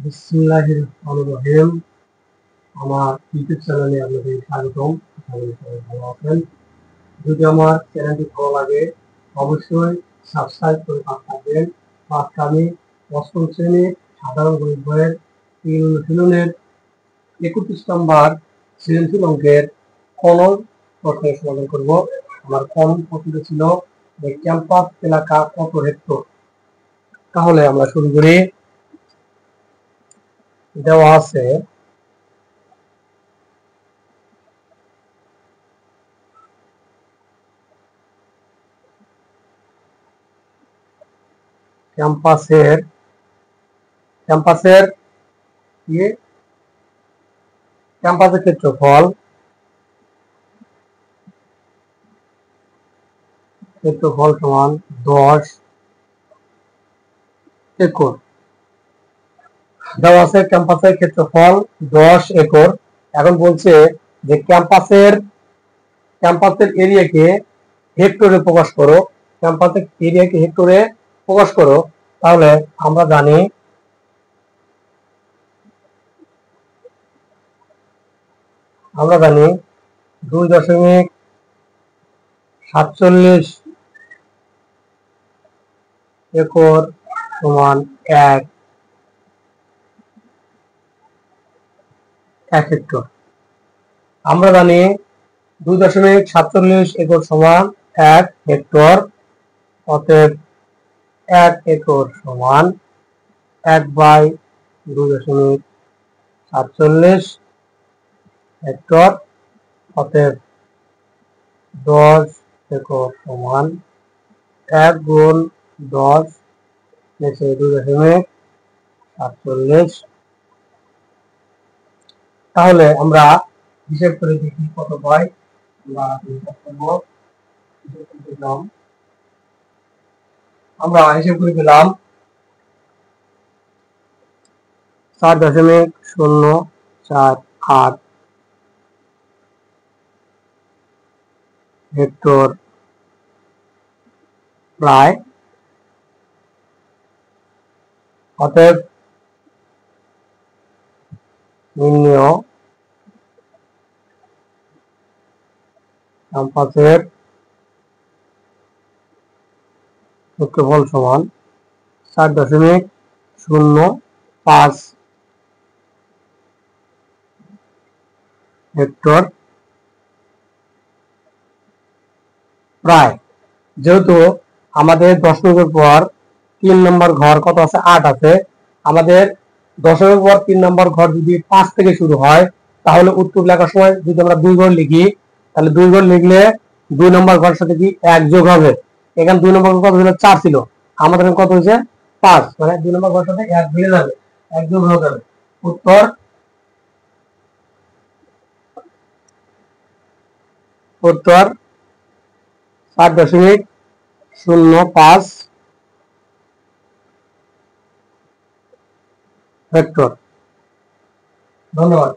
বিসমিল্লাহির রহমানির রহিম। আমার ইউটিউব চ্যানেলে আপনাদের স্বাগতম। আপনারা সবাই ভালো আছেন। যদি আমার চ্যানেলটি ভালো লাগে অবশ্যই সাবস্ক্রাইব করে পাশে থাকবেন। আজকে আমি অষ্টম শ্রেণীর সাধারণ গণিত বইয়ের অনুশীলনের 31 নম্বর সৃজনশীল অঙ্কের কলম প্রশ্নের সমাধান করব। আমার কলম প্রশ্নটি ছিল যে ক্যাম্পাস এলাকা কত হেক্টর। তাহলে আমরা শুরু করি। দেওয়া আছে ক্যাম্পাসের ক্ষেত্রফল সমান 10 একর। দেওয়া আছে ক্যাম্পাসের ক্ষেত্রফল 10 একর। এখন বলছে যে ক্যাম্পাসের এরিয়াকে হেক্টরে প্রকাশ করো। ক্যাম্পাসের এরিয়াকে হেক্টরে প্রকাশ করো। তাহলে আমরা জানি 2.47 একর সমান 1 হেক্টর। আমরা জানি 2.47 একর সমান 1 হেক্টর। অতএব 1 একর সমান 1/2.47 হেক্টর। অতএব 10 একর সমান 1 গুণ 10 নিচে 2.47। তাহলে আমরা হিসাব করে দেখি কত পাই। আমরা হিসাব করে পেলাম 4.048 হেক্টর প্রায়। অতএব নির্ণেয় ক্যাম্পাসের ক্ষেত্রফল সমান 4.05 হেক্টর প্রায়। যেহেতু আমাদের দশমিকের পর 3 নম্বর ঘর কত আছে, 8 আছে। আমাদের দশমিকের পর 3 নম্বর ঘর যদি 5 থেকে শুরু হয় তাহলে উত্তর লেখার সময় যদি আমরা 2 ঘর লিখি তাহলে 2 ঘর লিখলে 2 নম্বর ঘরের সাথে কি 1 যোগ হবে। এখানে 2 নম্বর ঘর কত ছিল, 4 ছিল। আমাদের কত হয়েছে 5, মানে 2 নম্বর ঘরের সাথে 1 মিলে যাবে, 1 যোগ হয়ে যাবে। উত্তর 4.05 হেক্টর। ধন্যবাদ।